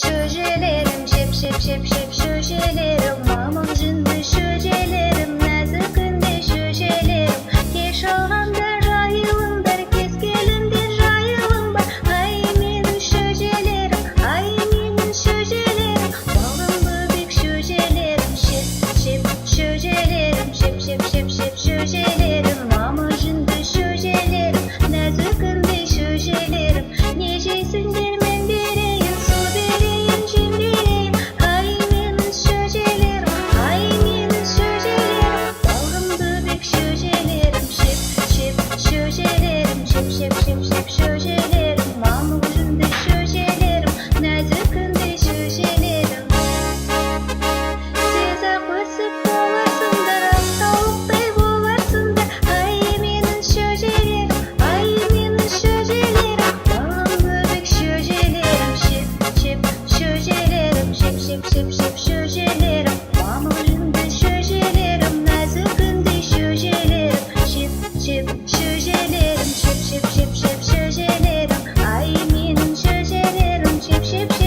Şöjelerim, şöjelerim, mamam jındı şöjelerim, nazikinde şöjelerim, geç olganda jayılımдар, kez келгенде жайылымдар, ay menin şöjelerim, балым бөбек şöjelerim, şöjelerim, şöjelerim, mama jınды şöjelerim, nazikinde şöjelerim, ne jeyсіңдер мен берейін, су берейін, жем берейін, ay menin şöjelerim, balım böbek şöjelerim, şöjelerim, şöjelerim, mama jınды şöjelerim, nazikinde şöjelerim. Siz akısып боларсыңдар, тауықтай боларсыңдар, ay menin şöjelerim, балым böbek şöjelerim, şöjelerim, şöjelerim, mama jınды şöjelerim, nazikinde şöjelerim, şöjelerim, şöjelerim, ay menin şöjelerim, şöjelerim,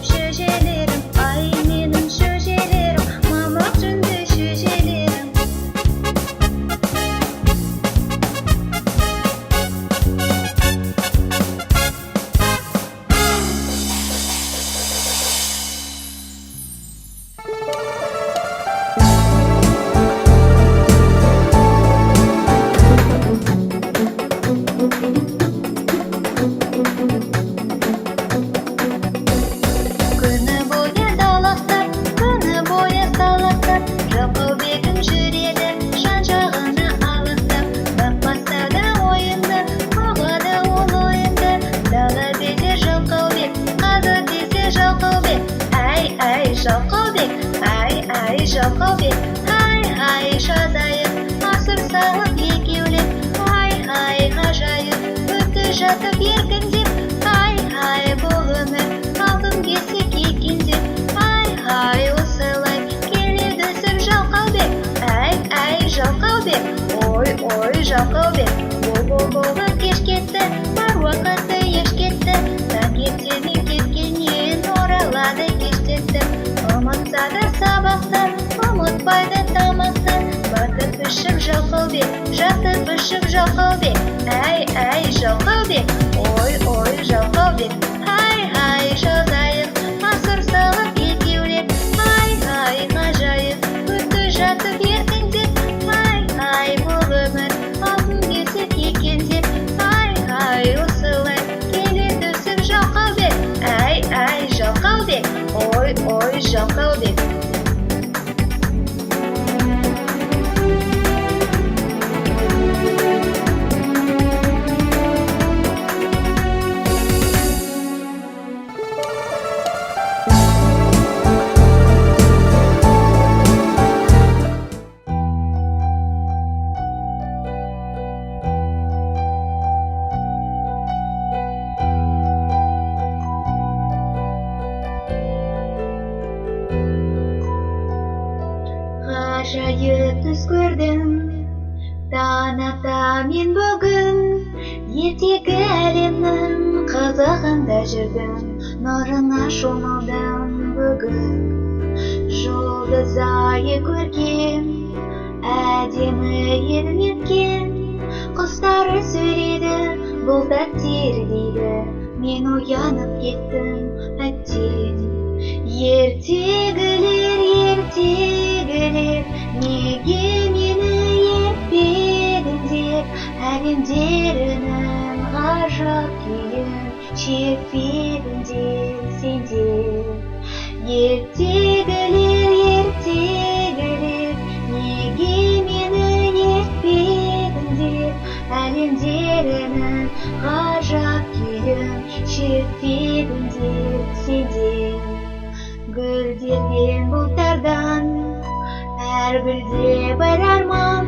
şöjelerim, ay menin şöjelerim, mama jınды şöjelerim. Күні бойы далақтар, күні бойы салақтар, жалқаубегім жүреді жан-жағына алақтап, бақпаса да ойынды, қоғады ол ойынды, дала безер жалқаубек, қазы десе жалқаубек, ай жалқаубек, ай жалқаубек, ай жазайық, асыр салып екеулеп, ай ғажайып, өтті жатып еркіндеп, ай бұл өмір, алтын кесек екендеп, ай осылай келеді өсіп жалқаубек, ай жалқаубек, ой жалқаубек, бол кеш кетті, бар уақыты еш кетті, таңертеңнен кеткеннен оралады кештетті, ұмытса да сабақты, ұмытпайды тамақты, батып ішіп жалқаубек, жатып ішіп жалқаубек, ай жалқаубек, ой жалқаубек, ай жазайық, асыр салып екеулеп, ай ғажайып, өтті жатып еркіндеп, ай бұл өмір, алтын кесек екендеп, ай осылай келеді өсіп жалқаубек, ай жалқаубек, ой жалқаубек. Ғажайып түс көрдім, таң ата мен бүгін, ертегі әлемнің қызығында жүрдім, нұрына шомылдым бүгін. Жұлдыз айы көркем, әдемі елметкен, құстары сөйлейді, бұлттар тербейді, мен оянып кеттім әттен. Ертегілер, неге мені ертпедіңдер, әлемдерінің ғажап күйін шертпедіңдер сендер. Ертегілер, неге мені ертпедіңдер, әлемдерінің ғажап күйін шертпедіңдер сендер. келген бұлттардан. Әр гүлде бар арман,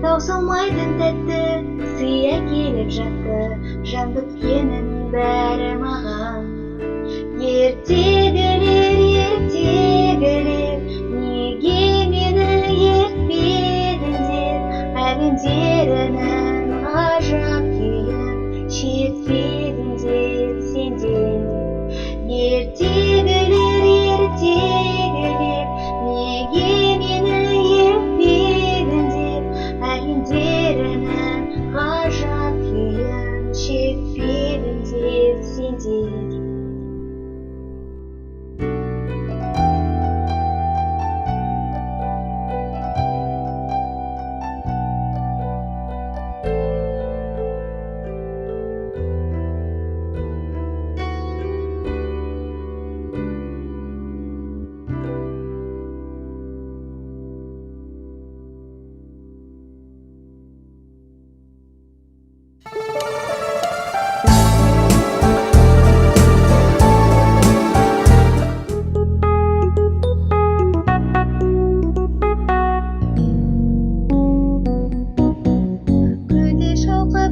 таусылмайтын тәтті сыя келіп жатты, жан біткенін бәрі маған. Ертегілер, неге мені ертпедіңдер, әлемдерінің ғажап күйін шертпедіңдер сендер. Ертегілер, неге мені ертпедіңдер, әлемдерінің ғажап күйін шертпедіңдер сендер.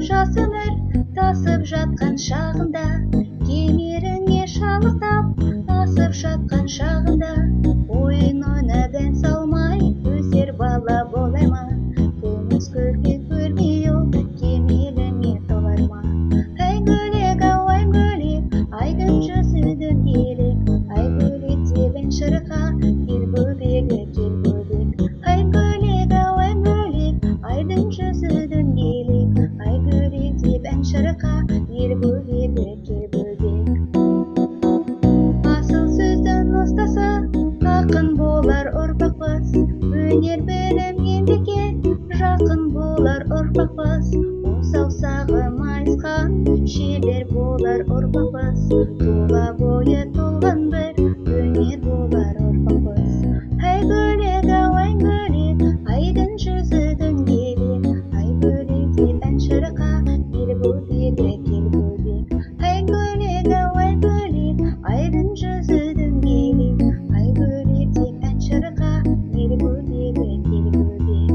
Жас өмір тасып жатқан шағында, кемеріңе шалықтап асып жатқан шағында, ойын ойнап ән салмай өсер бала болай ма? Көміс көрге көрмей ол кемеліме толар ма? Ай гөлек, ау ай гөлек, айдың жүзі дөңгелек, ай гөлек деп ән шырқа, кел бөбегі кел бөбек. Ай гөлек, ау ай гөлек, айдың жүзі дөңгелек, ай гөлек деп ән шырқа, кел бөбегі кел бөбек. Асыл сөздің ұстаса ақын болар ұрпақпыз, өнер білім еңбекке жақын болар ұрпақпыз. Саусағы майысқан шебер болар ұрпақпыз, тұла бойы толған бір өнер болар ұрпақпыз. Ай гөлек, ау ай гөлек, айдың жүзі дөңгелек, ай гөлек деп ән шырқа, кел бөбегі кел бөбек. Ай гөлек, ау ай гөлек, айдың жүзі дөңгелек, ай гөлек деп ән шырқа, кел бөбегі кел бөбек.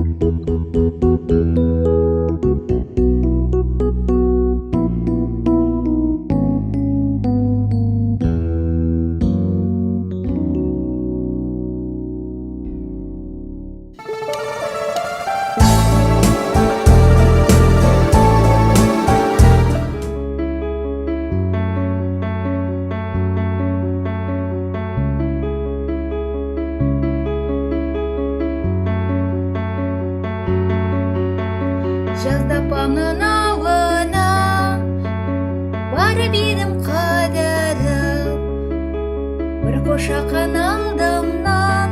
Жазда апамның ауылына барып едім қыдырып, бір қошақан алдымнан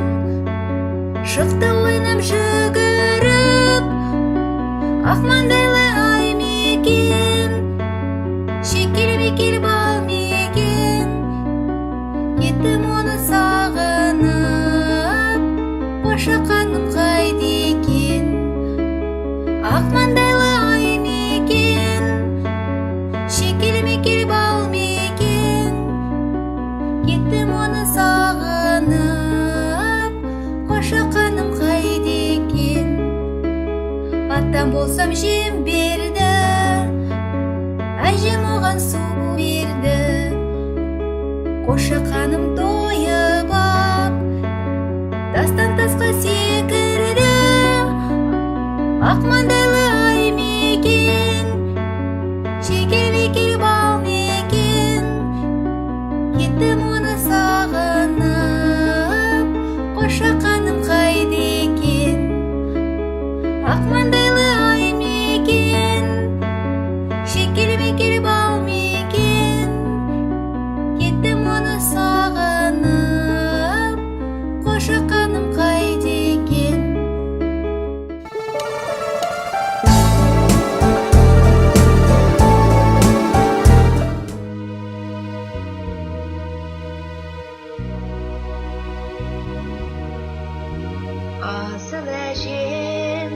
шықты ойнап жүгіріп. Ақ маңдайлы ай мекен, шекел бекел бал мекен, кеттім оны сағынып, қошақаным қайда екен. Ақ маңдайлы ай мекен, шекел мекел бал мекен, кеттім оны сағынып, қошақаным қайда екен. Аттан болсам жем берді, әжем оған су берді, қошақаным тойып ап, тастан тасқа секірді. Ақ маңдайлы ай мекен, шекел бекел бал мекен, кеттім оны сағынып, қошақаным қайда екен. Ақ маңдайлы ай мекен, шекел бекел бал мекен, кеттім оны сағынып, қошақаным қайда екен. Асыл әжем,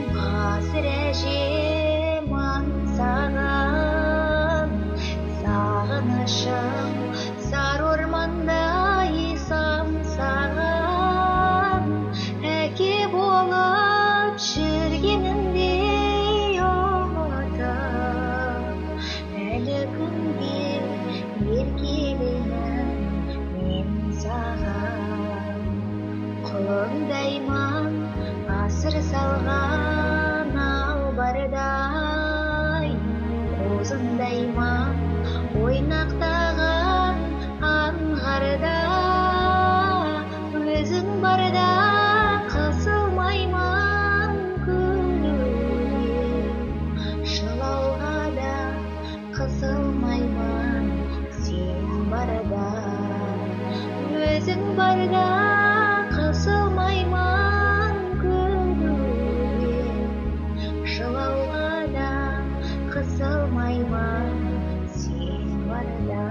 өзің барда қысылмаймын күлуге, жылауға да қысылмаймын сен барда.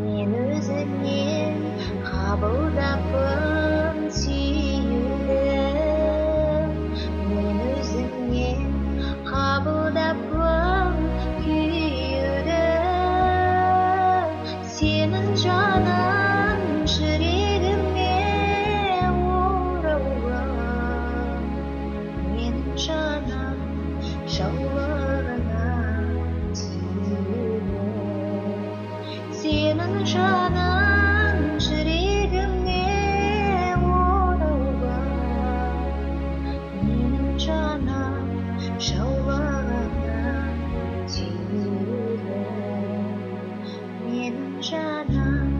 Мен өзіңнен қабылдаппын сүюді, мен өзіңнен қабылдаппын күйюді. Сенің жаның жүрегіме оралға, менің жаным жаулығына тиюді. Сенің жаның жүрегіме оралға, менің жаным жаулығына тиюді. Менің жаным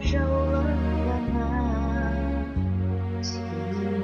жаулығына тиюді.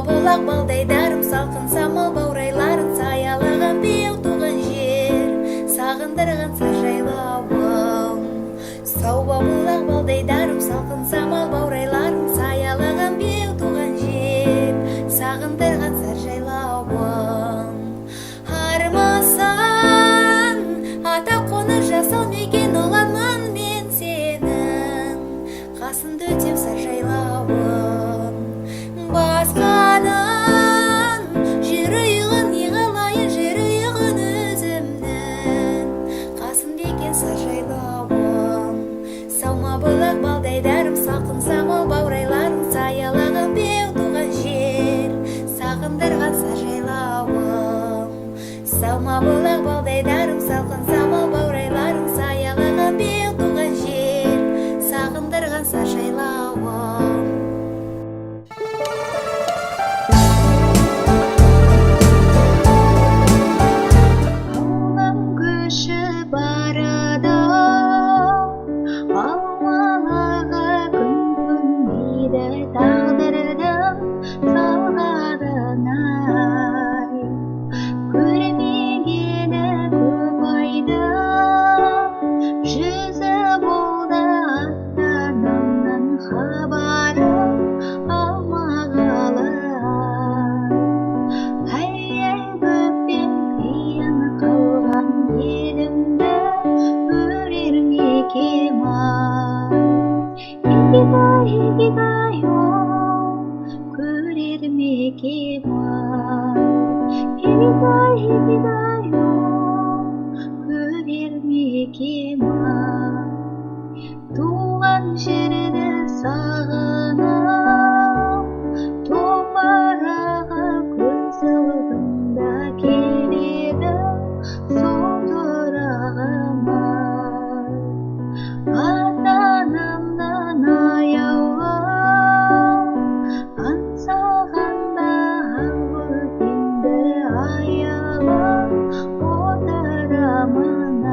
Бұлақ балдай дарым салқын самал баурайларын саялаған беу туған жер сағындырған саржайлауым. Сауба бұлақ балдай дарым салқын самал баурайларын саялаған беу туған жер сағындырған саржайлауым. Армасан ата қоныр жасал мекен оламын мен сенің қасында өтем саржайлауым. Басқадан жүрегін неғалайын жүрегін өзімнің қасын бекен саржайлауым. Салма бұлақ балдай дарым салқын самал баурайларын саялаған беу туған жер сағындырған саржайлауым. Салма бұлақ балдай дарым салқын самал баурайларын саялаған беу туған жер сағындырған саржайлауым. ай, егидай, көрермекем ай, туған жерді сағынып, топараға көз алдым да келеді сол тұрағым ай, ата-анамнан аяулым, аңсағанда ақ бөпемді аялап отырамын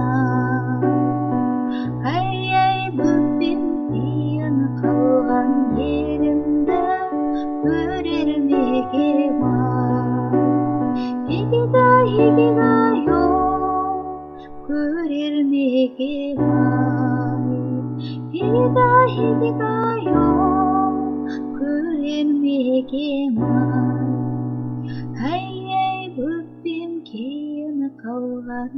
ай, бөпем қиын қалған елімді көрермекем ай, егидай, көрермекем ай, егидай, көрермекем ай, бөпем кейін қалған